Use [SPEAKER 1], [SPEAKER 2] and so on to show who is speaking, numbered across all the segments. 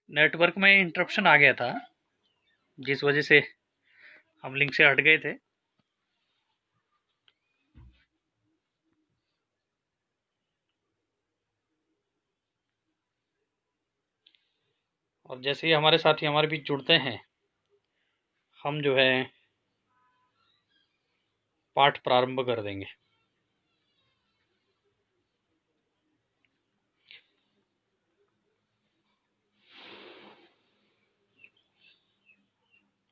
[SPEAKER 1] Network में interruption आ गया था, जिस वजह से हम लिंक से हट गए थे। और जैसे ही हमारे साथी हमारे बीच जुड़ते हैं, हम जो है पाठ प्रारंभ कर देंगे।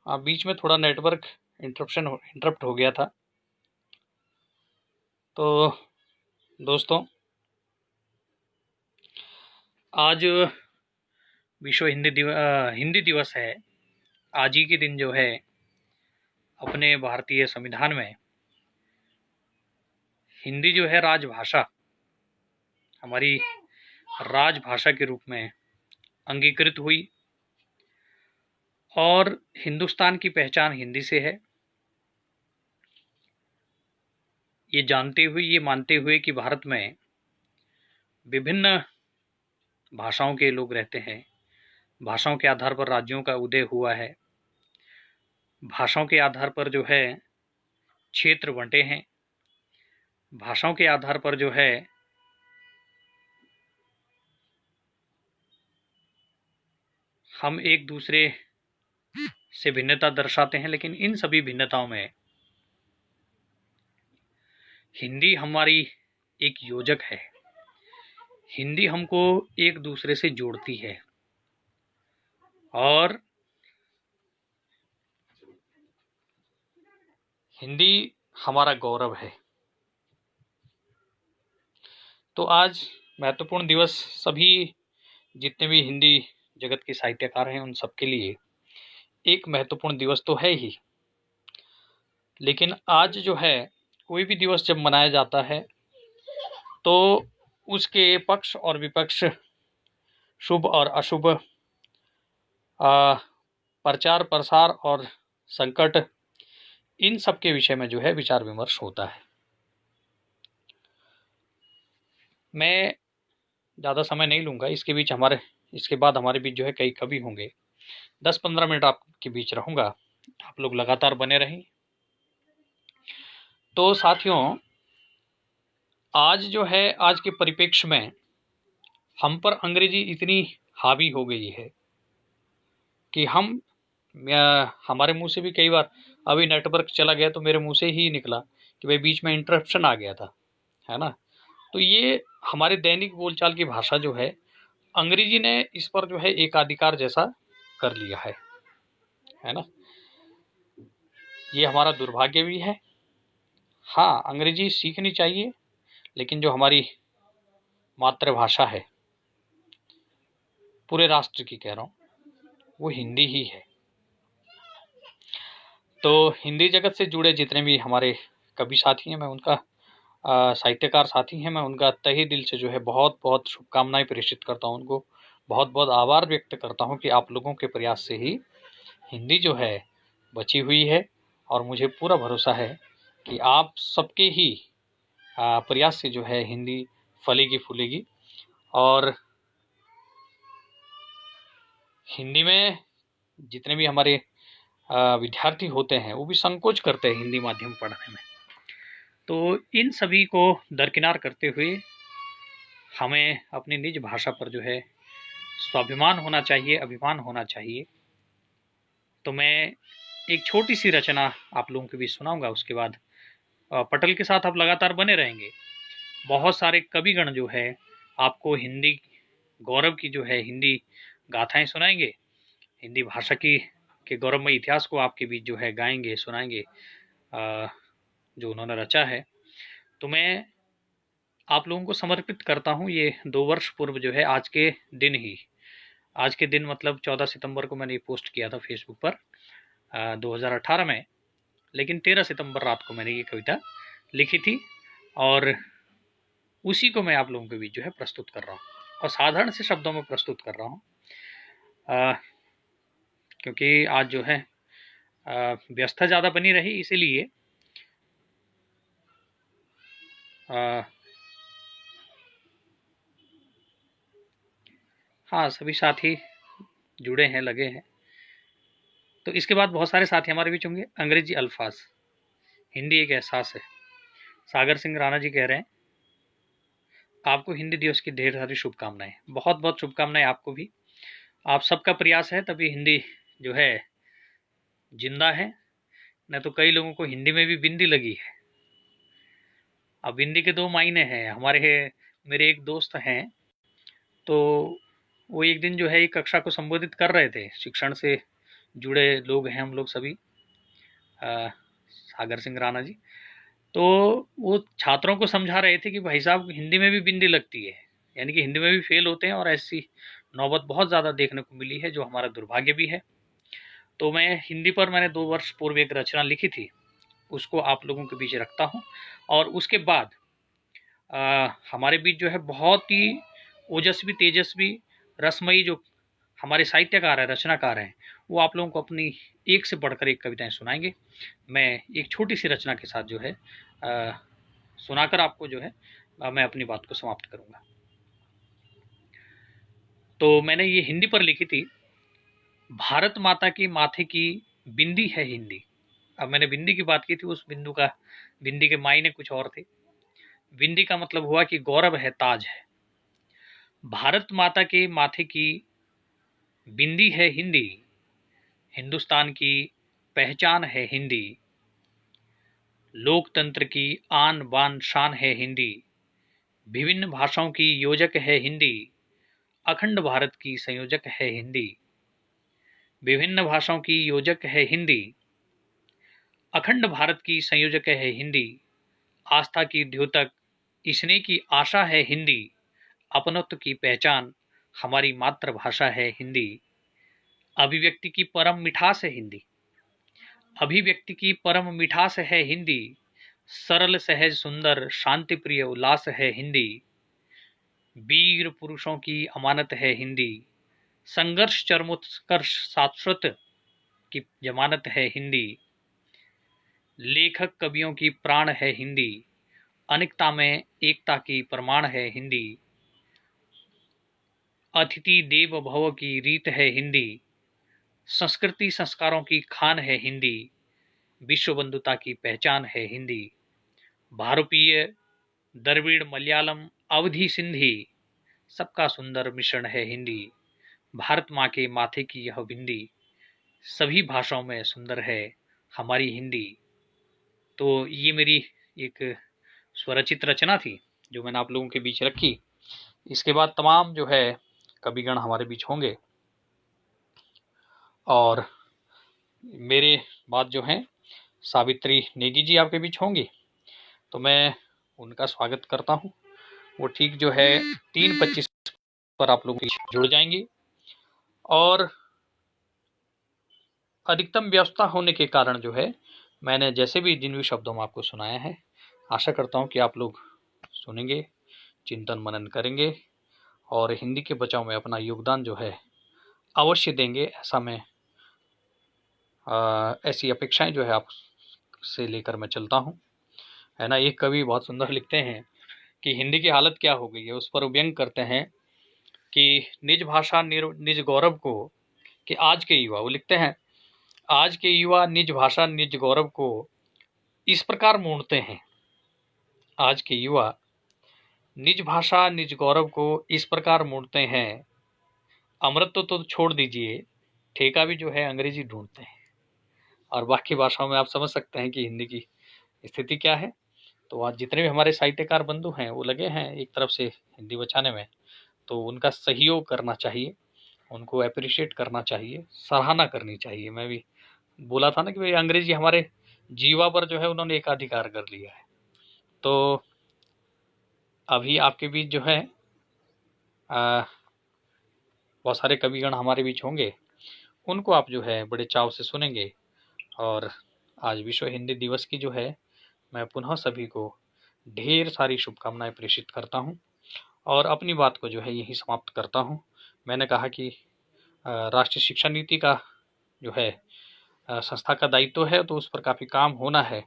[SPEAKER 1] बीच में थोड़ा नेटवर्क इंटरप्ट हो गया था। तो दोस्तों, आज विश्व हिंदी दिवस है। आज ही के दिन जो है अपने भारतीय संविधान में हिंदी जो है राजभाषा, हमारी राजभाषा के रूप में अंगीकृत हुई। और हिंदुस्तान की पहचान हिंदी से है। ये जानते हुए, ये मानते हुए कि भारत में विभिन्न भाषाओं के लोग रहते हैं, भाषाओं के आधार पर राज्यों का उदय हुआ है, भाषाओं के आधार पर जो है क्षेत्र बंटे हैं, भाषाओं के आधार पर जो है हम एक दूसरे से भिन्नता दर्शाते हैं। लेकिन इन सभी भिन्नताओं में हिंदी हमारी एक योजक है। हिंदी हमको एक दूसरे से जोड़ती है और हिंदी हमारा गौरव है। तो आज महत्वपूर्ण दिवस सभी जितने भी हिंदी जगत के साहित्यकार हैं उन सबके लिए एक महत्वपूर्ण दिवस तो है ही। लेकिन आज जो है कोई भी दिवस जब मनाया जाता है तो उसके पक्ष और विपक्ष, शुभ और अशुभ, प्रचार प्रसार और संकट, इन सब के विषय में जो है विचार विमर्श होता है। मैं ज़्यादा समय नहीं लूँगा। इसके बाद हमारे बीच जो है कई कवि होंगे। 10-15 मिनट आपके बीच रहूँगा, आप लोग लगातार बने रहें। तो साथियों, आज जो है आज के परिप्रेक्ष्य में हम पर अंग्रेजी इतनी हावी हो गई है कि हमारे मुंह से भी कई बार, अभी नेटवर्क चला गया तो मेरे मुंह से ही निकला कि भाई बीच में इंटरप्शन आ गया था, है ना। तो ये हमारे दैनिक बोलचाल की भाषा जो है, अंग्रेजी ने इस पर जो है एकाधिकार जैसा कर लिया है ना। ये हमारा दुर्भाग्य भी है। हाँ, अंग्रेजी सीखनी चाहिए, लेकिन जो हमारी मातृभाषा है, पूरे राष्ट्र की कह रहा हूँ, वो हिंदी ही है। तो हिंदी जगत से जुड़े जितने भी हमारे कवि साथी हैं, मैं उनका साहित्यकार साथी हैं, मैं उनका तहे दिल से जो है बहुत बहुत शुभकामनाएं प्रेषित करता हूँ। उनको बहुत बहुत आभार व्यक्त करता हूँ कि आप लोगों के प्रयास से ही हिंदी जो है बची हुई है। और मुझे पूरा भरोसा है कि आप सबके ही प्रयास से जो है हिंदी फलेगी फूलेगी। और हिंदी में जितने भी हमारे विद्यार्थी होते हैं वो भी संकोच करते हैं हिंदी माध्यम पढ़ने में। तो इन सभी को दरकिनार करते हुए हमें अपनी निज भाषा पर जो है स्वाभिमान होना चाहिए, अभिमान होना चाहिए। तो मैं एक छोटी सी रचना आप लोगों के बीच सुनाऊंगा, उसके बाद पटल के साथ आप लगातार बने रहेंगे। बहुत सारे कविगण जो है आपको हिंदी गौरव की जो है हिंदी गाथाएं सुनाएंगे, हिंदी भाषा की के गौरवमय इतिहास को आपके बीच जो है गाएंगे, सुनाएंगे, जो उन्होंने रचा है। तो मैं आप लोगों को समर्पित करता हूँ ये 2 वर्ष पूर्व जो है आज के दिन मतलब 14 सितंबर को मैंने ये पोस्ट किया था फेसबुक पर 2018 में। लेकिन 13 सितंबर रात को मैंने ये कविता लिखी थी और उसी को मैं आप लोगों के बीच जो है प्रस्तुत कर रहा हूँ और साधारण से शब्दों में प्रस्तुत कर रहा हूँ, क्योंकि आज जो है व्यवस्था ज़्यादा बनी रही, इसीलिए हाँ, सभी साथी जुड़े हैं, लगे हैं। तो इसके बाद बहुत सारे साथी हमारे बीच होंगे। अंग्रेजी अल्फाज, हिंदी एक एहसास है। सागर सिंह राणा जी कह रहे हैं आपको हिंदी दिवस की ढेर सारी शुभकामनाएं। बहुत बहुत शुभकामनाएं आपको भी। आप सबका प्रयास है तभी हिंदी जो है जिंदा है, नहीं तो कई लोगों को हिंदी में भी बिंदी लगी है। अब हिंदी के दो मायने हैं। मेरे एक दोस्त हैं, तो वो एक दिन जो है एक कक्षा को संबोधित कर रहे थे। शिक्षण से जुड़े लोग हैं हम लोग सभी, सागर सिंह राणा जी। तो वो छात्रों को समझा रहे थे कि भाई साहब हिंदी में भी बिंदी लगती है, यानी कि हिंदी में भी फेल होते हैं, और ऐसी नौबत बहुत ज़्यादा देखने को मिली है, जो हमारा दुर्भाग्य भी है। तो मैंने 2 वर्ष पूर्व एक रचना लिखी थी, उसको आप लोगों के बीच रखता हूँ। और उसके बाद हमारे बीच जो है बहुत ही ओजस्वी, तेजस्वी, रसमयी जो हमारे साहित्यकार हैं, रचनाकार हैं, वो आप लोगों को अपनी एक से बढ़कर एक कविताएं सुनाएंगे। मैं एक छोटी सी रचना के साथ जो है सुनाकर आपको जो है मैं अपनी बात को समाप्त करूंगा। तो मैंने ये हिंदी पर लिखी थी। भारत माता की माथे की बिंदी है हिंदी। अब मैंने बिंदी की बात की थी, उस बिंदी के मायने कुछ और थे। बिंदी का मतलब हुआ कि गौरव है, ताज है। भारत माता के माथे की बिंदी है हिंदी, हिंदुस्तान की पहचान है हिंदी, लोकतंत्र की आन बान शान है हिंदी, विभिन्न भाषाओं की योजक है हिंदी, अखंड भारत की संयोजक है हिंदी। विभिन्न भाषाओं की योजक है हिंदी, अखंड भारत की संयोजक है हिंदी, आस्था की द्योतक, स्नेह की आशा है हिंदी, अपनत्व की पहचान हमारी मातृभाषा है हिंदी, अभिव्यक्ति की परम मिठास है हिंदी, अभिव्यक्ति की परम मिठास है हिंदी, सरल सहज सुंदर शांति प्रिय उल्लास है हिंदी, वीर पुरुषों की अमानत है हिंदी, संघर्ष चरमोत्कर्ष शाश्वत की जमानत है हिंदी, लेखक कवियों की प्राण है हिंदी, अनेकता में एकता की प्रमाण है हिंदी, अतिथि देव भव की रीत है हिंदी, संस्कृति संस्कारों की खान है हिंदी, विश्व बंधुता की पहचान है हिंदी, भारतीय द्रविड़ मलयालम अवधी सिंधी सबका सुंदर मिश्रण है हिंदी, भारत माँ के माथे की यह बिंदी सभी भाषाओं में सुंदर है हमारी हिंदी। तो ये मेरी एक स्वरचित रचना थी जो मैंने आप लोगों के बीच रखी। इसके बाद तमाम जो है कविगण हमारे बीच होंगे, और मेरे बाद जो हैं सावित्री नेगी जी आपके बीच होंगी। तो मैं उनका स्वागत करता हूं। वो ठीक जो है 3:25 पर आप लोग जुड़ जाएंगी, और अधिकतम व्यवस्था होने के कारण जो है मैंने जैसे भी जिन भी शब्दों में आपको सुनाया है, आशा करता हूं कि आप लोग सुनेंगे, चिंतन मनन करेंगे और हिंदी के बचाव में अपना योगदान जो है अवश्य देंगे। ऐसा मैं ऐसी अपेक्षाएं जो है आपसे लेकर मैं चलता हूं, है ना। एक कवि बहुत सुंदर लिखते हैं कि हिंदी की हालत क्या हो गई है, उस पर व्यंग करते हैं कि निज भाषा निज गौरव को, कि आज के युवा, वो लिखते हैं आज के युवा निज भाषा निज गौरव को इस प्रकार मूढ़ते हैं। आज के युवा निज भाषा निज गौरव को इस प्रकार मूढ़ते हैं, अमृत तो छोड़ दीजिए, ठेका भी जो है अंग्रेजी ढूंढते हैं। और बाकी भाषाओं में आप समझ सकते हैं कि हिंदी की स्थिति क्या है। तो आज जितने भी हमारे साहित्यकार बंधु हैं वो लगे हैं एक तरफ से हिंदी बचाने में, तो उनका सहयोग करना चाहिए, उनको अप्रिशिएट करना चाहिए, सराहना करनी चाहिए। मैं भी बोला था ना कि भाई अंग्रेजी हमारे जीवा पर जो है उन्होंने एकाधिकार कर लिया है। तो अभी आपके बीच जो है बहुत सारे कविगण हमारे बीच होंगे, उनको आप जो है बड़े चाव से सुनेंगे। और आज विश्व हिंदी दिवस की जो है मैं पुनः सभी को ढेर सारी शुभकामनाएं प्रेषित करता हूं, और अपनी बात को जो है यही समाप्त करता हूं। मैंने कहा कि राष्ट्रीय शिक्षा नीति का जो है संस्था का दायित्व है, तो उस पर काफ़ी काम होना है।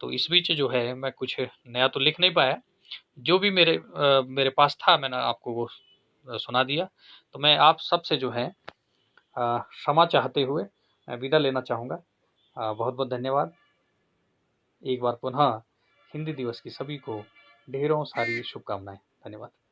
[SPEAKER 1] तो इस बीच जो है मैं कुछ नया तो लिख नहीं पाया, जो भी मेरे पास था मैंने आपको वो सुना दिया। तो मैं आप सबसे जो है क्षमा चाहते हुए मैं विदा लेना चाहूँगा। बहुत बहुत धन्यवाद। एक बार पुनः हिंदी दिवस की सभी को ढेरों सारी शुभकामनाएं। धन्यवाद।